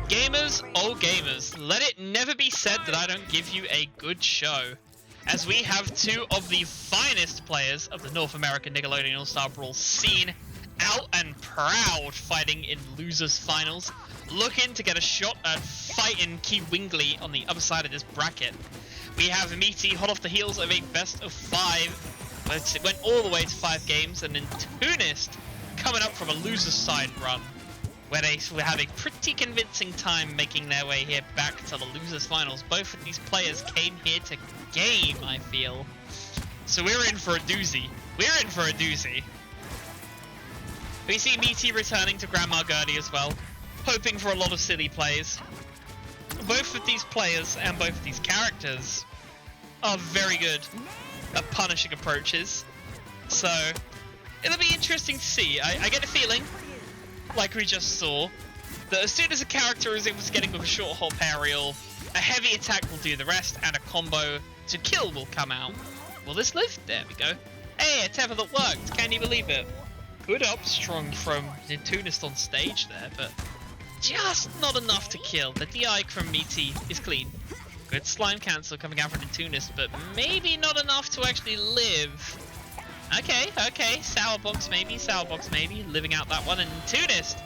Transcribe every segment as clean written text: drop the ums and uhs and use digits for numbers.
Gamers, oh gamers, let it never be said that I don't give you a good show, as we have two of the finest players of the North American Nickelodeon All-Star Brawl scene out and proud, fighting in losers finals, looking to get a shot at fighting Key Wingley on the other side of this bracket. We have Miity hot off the heels of a best of 5, but it went all the way to 5 games, and Nintoonist coming up from a losers side run, where they will have a pretty convincing time making their way here back to the losers finals. Both of these players came here to game, I feel. So we're in for a doozy. We're in for a doozy. We see Miity returning to Grandma Gertie as well, hoping for a lot of silly plays. Both of these players and both of these characters are very good at punishing approaches. So it'll be interesting to see. I get a feeling, like we just saw, that as soon as a character is able to get in with a short hop aerial, a heavy attack will do the rest, and a combo to kill will come out. Will this live? There we go. Hey, a tether that worked. Can you believe it? Good up strong from Nintoonist on stage there, but just not enough to kill. The DI from Miity is clean. Good slime cancel coming out from Nintoonist, but maybe not enough to actually live. Okay, sour box maybe, living out that one, and Nintoonist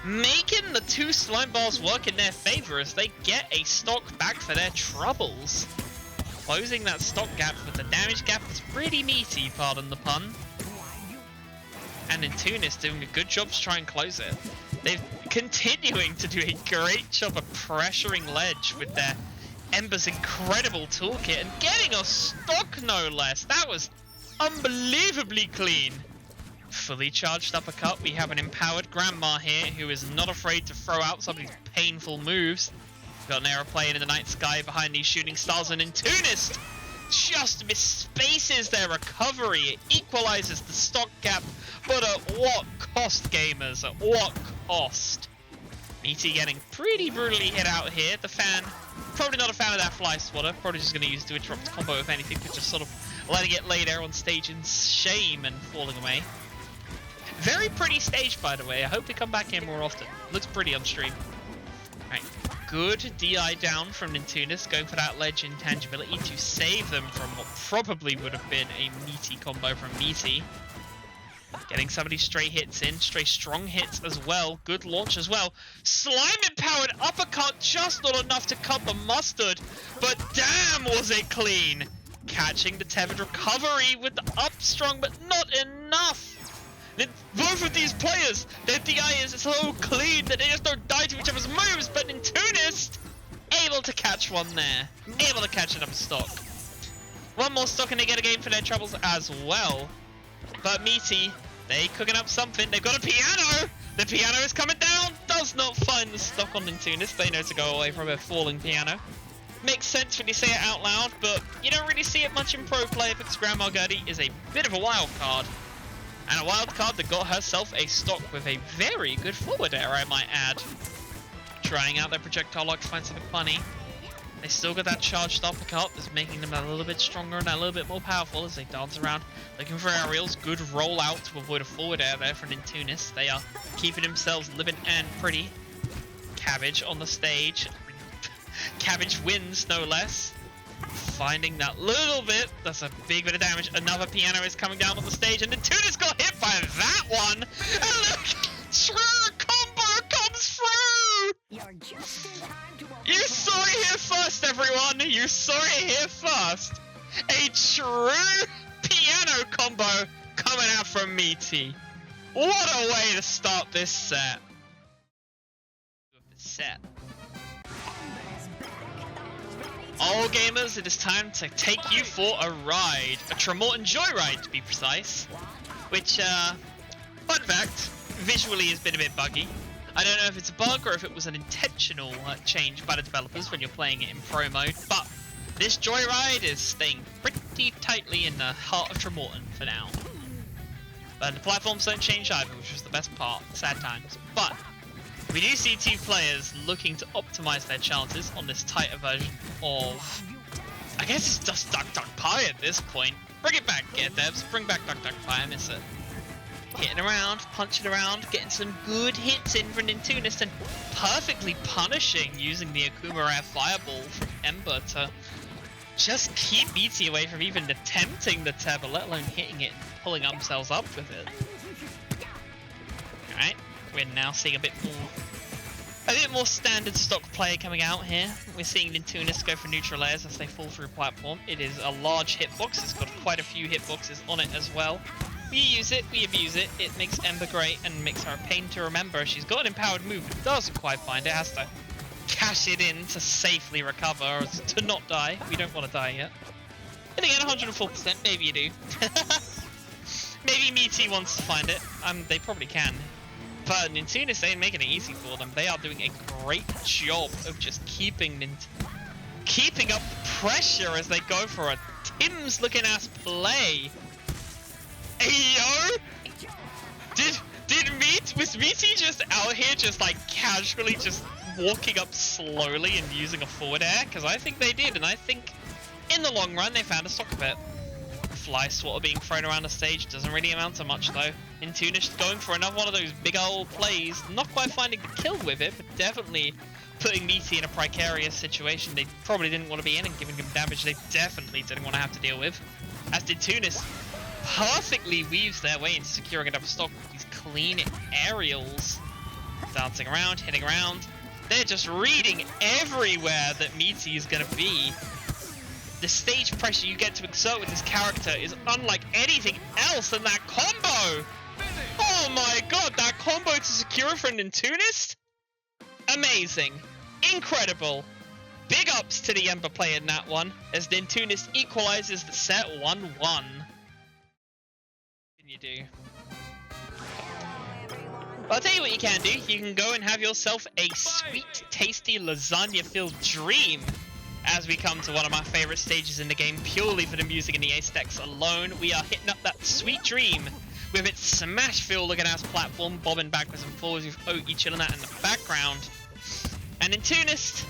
making the 2 slime bars work in their favor as they get a stock back for their troubles. Closing that stock gap with the damage gap is pretty meaty, pardon the pun. And Nintoonist doing a good job to try and close it. They're continuing to do a great job of pressuring ledge with their Ember's incredible toolkit and getting a stock no less. That was unbelievably clean. Fully charged uppercut. We have an empowered grandma here who is not afraid to throw out some of these painful moves. We've got an aeroplane in the night sky behind these shooting stars, and Nintoonist just misspaces their recovery. It equalizes the stock gap, but at what cost, gamers? At what cost? Miity getting pretty brutally hit out here. The fan, probably not a fan of that fly swatter. Probably just going to use to interrupt the combo if anything, but just sort of letting it lay there on stage in shame and falling away. Very pretty stage, by the way. I hope we come back here more often. Looks pretty on stream. Right, good DI down from Nintoonist, going for that ledge intangibility to save them from what probably would have been a meaty combo from Miity. Getting some of these stray hits in, stray strong hits as well. Good launch as well. Slime empowered uppercut, just not enough to cut the mustard, but damn was it clean. Catching the tethered recovery with the up strong, but not enough. Both of these players, their DI is so clean that they just don't die to each other's moves, but Nintoonist able to catch one there. Able to catch another stock. One more stock and they get a game for their troubles as well. But Miity, they cooking up something. They've got a piano! The piano is coming down! Does not find the stock on Nintoonist. They know to go away from a falling piano. Makes sense when you say it out loud, but you don't really see it much in pro play because Grandma Gertie is a bit of a wild card. And a wild card that got herself a stock with a very good forward air, I might add. Trying out their projectile lock to find something funny. They still got that charged uppercut that's making them a little bit stronger and a little bit more powerful as they dance around looking for aerials. Good roll out to avoid a forward air there for Nintoonist. They are keeping themselves living and pretty. Cabbage on the stage. Cabbage wins, no less. Finding that little bit, that's a big bit of damage. Another piano is coming down on the stage, and Nintoonist got hit by that one. And look, true combo comes through. You saw it here first, everyone. You saw it here first. A true piano combo coming out from Miity. What a way to start this set. All gamers, it is time to take you for a ride. A Tremorton joyride, to be precise. Which, fun fact, visually has been a bit buggy. I don't know if it's a bug or if it was an intentional change by the developers when you're playing it in pro mode, but this joyride is staying pretty tightly in the heart of Tremorton for now. But the platforms don't change either, which was the best part. Sad times. But we do see two players looking to optimize their chances on this tighter version of, I guess it's just Duck Duck Pie at this point. Bring it back, yeah, devs. Bring back Duck Duck Pie, I miss it. hitting around, punching around, getting some good hits in from Nintoonist, and perfectly punishing using the Akuma Rare Fireball from Ember to just keep Miity away from even attempting the tether, let alone hitting it and pulling themselves up with it. Alright, we're now seeing a bit more standard stock play coming out here. We're seeing Nintoonist go for neutral airs as they fall through platform. It is a large hitbox, it's got quite a few hitboxes on it as well. We use it, we abuse it, it makes Ember great and makes her a pain to remember. She's got an empowered move, but doesn't quite find it, has to cash it in to safely recover, or to not die. We don't want to die yet. And again, 104%, maybe you do. Maybe Miity wants to find it, they probably can. But Nintoonist ain't making it easy for them. They are doing a great job of just keeping up pressure as they go for a Tim's looking ass play. Hey yo! Was Miity just out here just like casually just walking up slowly and using a forward air? Because I think they did, and I think in the long run they found a stock of it. Fly swatter being thrown around the stage doesn't really amount to much though. Nintoonist going for another one of those big old plays, not quite finding the kill with it, but definitely putting Miity in a precarious situation they probably didn't want to be in and giving him damage they definitely didn't want to have to deal with. As Nintoonist perfectly weaves their way into securing another stock with these clean aerials. Dancing around, hitting around. They're just reading everywhere that Miity is going to be. The stage pressure you get to exert with this character is unlike anything else than that combo! Oh my god, that combo to secure for Nintoonist? Amazing. Incredible. Big ups to the Ember player in that one, as Nintoonist equalizes the set 1-1. What can you do? Well, I'll tell you what you can do. You can go and have yourself a sweet, tasty, lasagna-filled dream as we come to one of my favorite stages in the game, purely for the music and the ace decks alone. We are hitting up that sweet dream with its smash-filled looking ass platform, bobbing backwards and forwards with Oki chilling that in the background. And Nintoonist,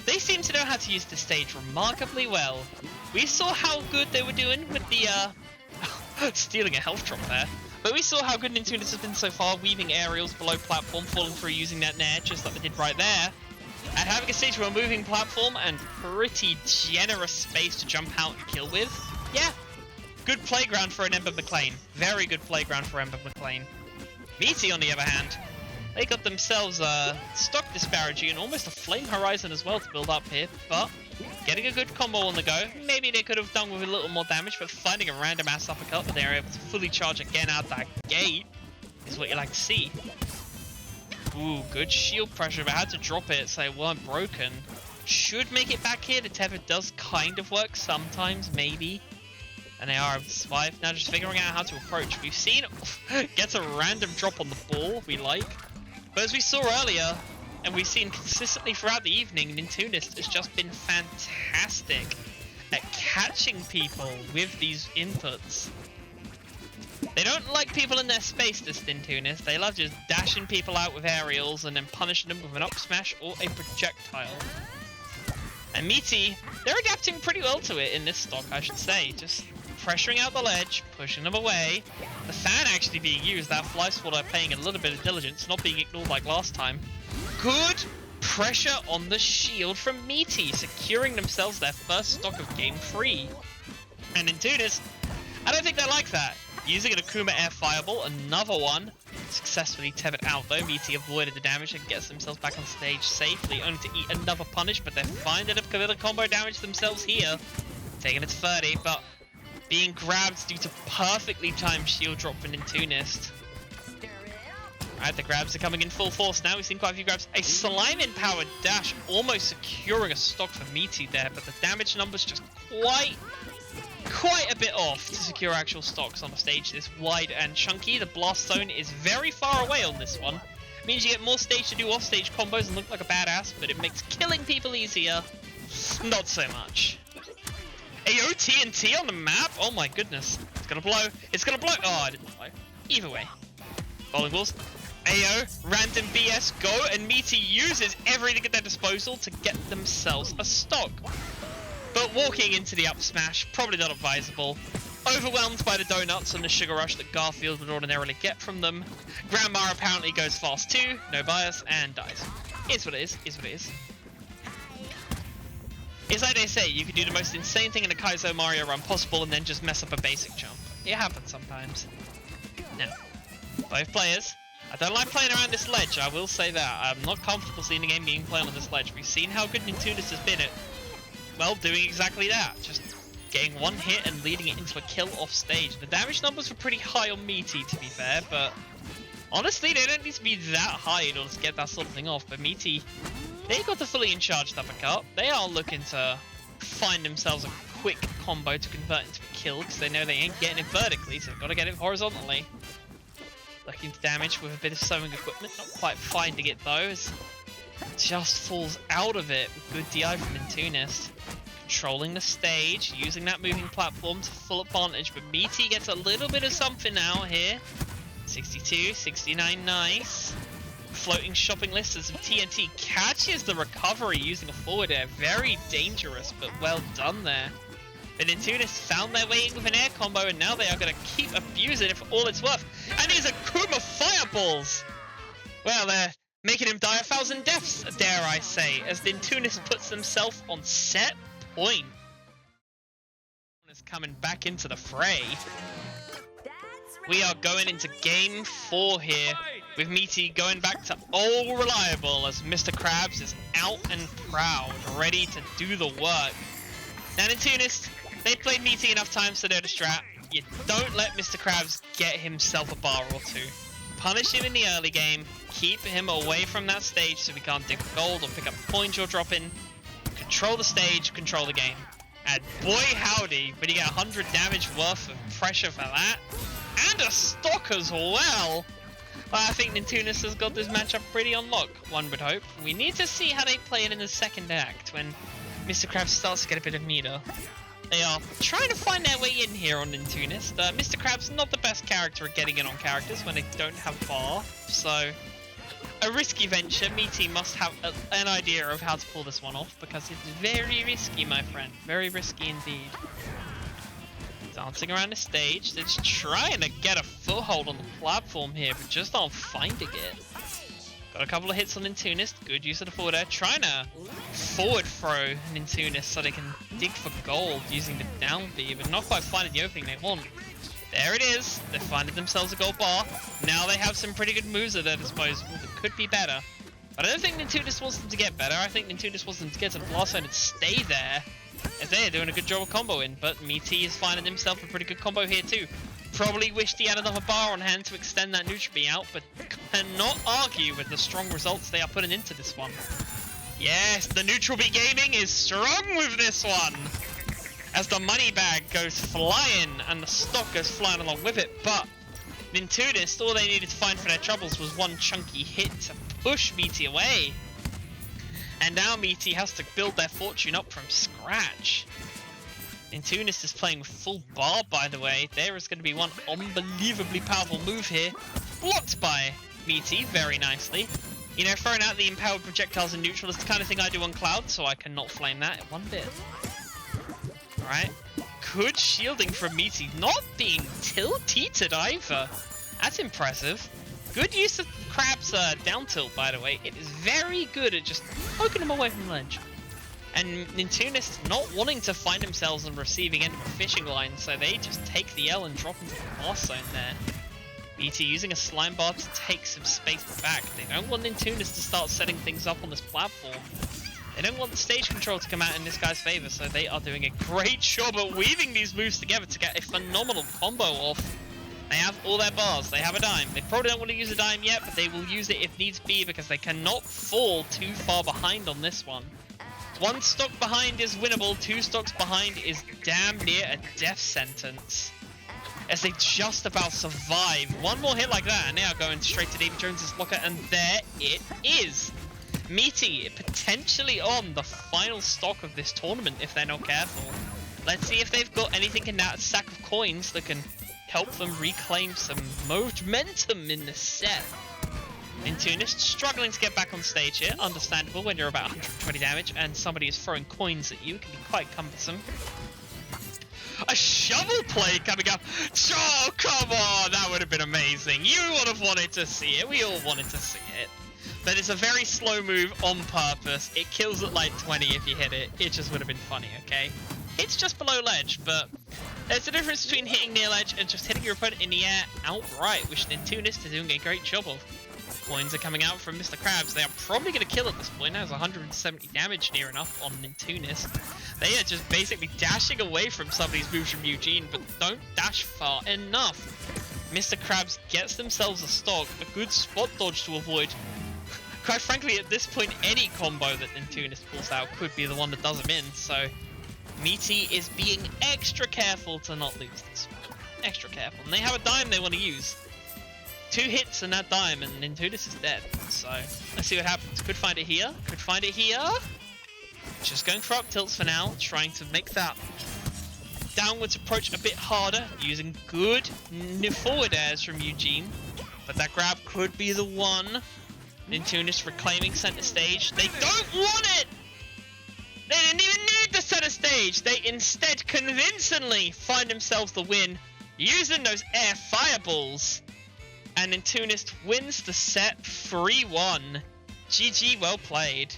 they seem to know how to use the stage remarkably well. We saw how good they were doing with the stealing a health drop there. But we saw how good Nintoonist has been so far, weaving aerials below platform, falling through using that nair, just like they did right there. And having a stage with a moving platform and pretty generous space to jump out and kill with. Yeah, good playground for an Ember McLain. Very good playground for Ember McLain. Miity, on the other hand, they got themselves a stock disparity and almost a flame horizon as well to build up here, but getting a good combo on the go. Maybe they could have done with a little more damage, but finding a random ass uppercut that they're able to fully charge again out that gate is what you like to see. Ooh, good shield pressure, but I had to drop it so it weren't broken. Should make it back here. The tether does kind of work sometimes, maybe. And they are able to survive. Now just figuring out how to approach. We've seen gets a random drop on the ball we like. But as we saw earlier, and we've seen consistently throughout the evening, Nintoonist has just been fantastic at catching people with these inputs. They don't like people in their space, this Nintoonist. They love just dashing people out with aerials and then punishing them with an up smash or a projectile. And Miity, they're adapting pretty well to it in this stock, I should say. Just pressuring out the ledge, pushing them away. The fan actually being used, that fly swatter paying a little bit of diligence, not being ignored like last time. Good pressure on the shield from Miity, securing themselves their first stock of game 3. And Nintoonist, I don't think they like that. Using an Akuma Air Fireball, another one, successfully tethered out though. Miity avoided the damage and gets themselves back on stage safely, only to eat another punish, but they're fine to have committed combo damage themselves here. Taking it to 30, but being grabbed due to perfectly timed shield drop from Nintoonist. Alright, the grabs are coming in full force now. We've seen quite a few grabs. A slime-empowered dash almost securing a stock for Miity there, but the damage numbers just quite a bit off to secure actual stocks on a stage this wide and chunky. The blast zone is very far away on this one. It means you get more stage to do off-stage combos and look like a badass, but it makes killing people easier. Not so much. Ayo, TNT on the map? Oh my goodness. It's gonna blow. It's gonna blow. Oh, I didn't blow. Either way. Bowling balls. Ayo, random BS go, and Miity uses everything at their disposal to get themselves a stock. But walking into the up smash, probably not advisable. Overwhelmed by the donuts and the sugar rush that Garfield would ordinarily get from them, Grandma apparently goes fast too, no bias, and dies. Is what it is, is what it is. It's like they say, you can do the most insane thing in a Kaizo Mario run possible and then just mess up a basic jump. It happens sometimes. Now, both players. I don't like playing around this ledge, I will say that. I'm not comfortable seeing the game being played on this ledge. We've seen how good Nintoonist has been at, well, doing exactly that. Just getting one hit and leading it into a kill off stage. The damage numbers were pretty high on Miity, to be fair, but honestly, they don't need to be that high in order to get that sort of thing off. But Miity, they got the fully in charge uppercut. They are looking to find themselves a quick combo to convert into a kill, because they know they ain't getting it vertically, so they've got to get it horizontally. Looking to damage with a bit of sewing equipment, not quite finding it though, as just falls out of it with good DI from Nintoonist. Controlling the stage, using that moving platform to full advantage, but Miity gets a little bit of something out here. 62, 69, nice. Floating shopping list as TNT catches the recovery using a forward air. Very dangerous, but well done there. But Nintoonist found their way in with an air combo, and now they are going to keep abusing it for all it's worth. And here's a Kuma Fireballs! Well, they're making him die 1,000 deaths, dare I say, as Nintoonist puts himself on set point. Is coming back into the fray. We are going into game 4 here, with Miity going back to all reliable as Mr. Krabs is out and proud, ready to do the work. Now Nintoonist, they played Miity enough times to know the strat. You don't let Mr. Krabs get himself a bar or two. Punish him in the early game, keep him away from that stage so we can't dig for gold or pick up coins you're dropping. Control the stage, control the game. And boy howdy, when you get 100 damage worth of pressure for that. And a stock as well! Well, I think Nintoonist has got this matchup pretty on lock, one would hope. We need to see how they play it in the second act, when Mr. Krabs starts to get a bit of meter. They are trying to find their way in here on Nintoonist. Mr. Krabs not the best character at getting in on characters when they don't have bar, so a risky venture. Miity must have an idea of how to pull this one off, because it's very risky, my friend. Very risky indeed. Dancing around the stage, they're just trying to get a foothold on the platform here, but just aren't finding it. Got a couple of hits on Nintoonist, good use of the forward air, trying to forward throw Nintoonist so they can dig for gold using the down B, but not quite finding the opening they want. There it is, they've finding themselves a gold bar. Now they have some pretty good moves at their disposal that could be better. But I don't think Nintoonist wants them to get better, I think Nintoonist wants them to get to the blast zone and stay there, as they are doing a good job of comboing. But Miity is finding himself a pretty good combo here too. Probably wished he had another bar on hand to extend that neutral B out, but cannot argue with the strong results they are putting into this one. Yes, the neutral B gaming is strong with this one! As the money bag goes flying and the stock goes flying along with it, but Nintoonist, all they needed to find for their troubles was one chunky hit to push Miity away. And now Miity has to build their fortune up from scratch. Nintoonist is playing with full bar, by the way. There is going to be one unbelievably powerful move here. Blocked by Miity very nicely. You know, throwing out the empowered projectiles in neutral is the kind of thing I do on Cloud, so I cannot flame that one bit. Alright. Good shielding from Miity, not being tilted either. That's impressive. Good use of Krabs down tilt, by the way. It is very good at just poking him away from the ledge. And Nintoonist not wanting to find themselves on the receiving end of a fishing line, so they just take the L and drop into the blast zone there. Miity using a slime bar to take some space back. They don't want Nintoonist to start setting things up on this platform. They don't want the stage control to come out in this guy's favor, so they are doing a great job at weaving these moves together to get a phenomenal combo off. They have all their bars, they have a dime. They probably don't want to use a dime yet, but they will use it if needs be, because they cannot fall too far behind on this one. One stock behind is winnable, 2 stocks behind is damn near a death sentence. As they just about survive. One more hit like that and they are going straight to David Jones's locker, and there it is. Miity potentially on the final stock of this tournament if they're not careful. Let's see if they've got anything in that sack of coins that can help them reclaim some momentum in the set. Nintoonist struggling to get back on stage here. Understandable when you're about 120 damage and somebody is throwing coins at you. It can be quite cumbersome. A shovel play coming up. Oh, come on. That would have been amazing. You would have wanted to see it. We all wanted to see it. But it's a very slow move on purpose. It kills at like 20 if you hit it. It just would have been funny, okay? It's just below ledge, but there's a difference between hitting near ledge and just hitting your opponent in the air outright, which Nintoonist is doing a great job of. Coins are coming out from Mr. Krabs. They are probably going to kill at this point. There's 170 damage near enough on Nintoonist. They are just basically dashing away from some of these moves from Eugene, but don't dash far enough. Mr. Krabs gets themselves a stock, a good spot dodge to avoid. Quite frankly, at this point, any combo that Nintoonist pulls out could be the one that does him in, so Miity is being extra careful to not lose this one. Extra careful. And they have a dime they want to use. 2 hits and that dime, and Nintoonist is dead. So, let's see what happens. Could find it here. Could find it here. Just going for up tilts for now. Trying to make that downwards approach a bit harder. Using good forward airs from Eugene. But that grab could be the one. Nintoonist reclaiming center stage. They don't want it! They didn't even need the center stage. They instead convincingly find themselves the win using those air fireballs. And Nintoonist wins the set 3-1. GG, well played.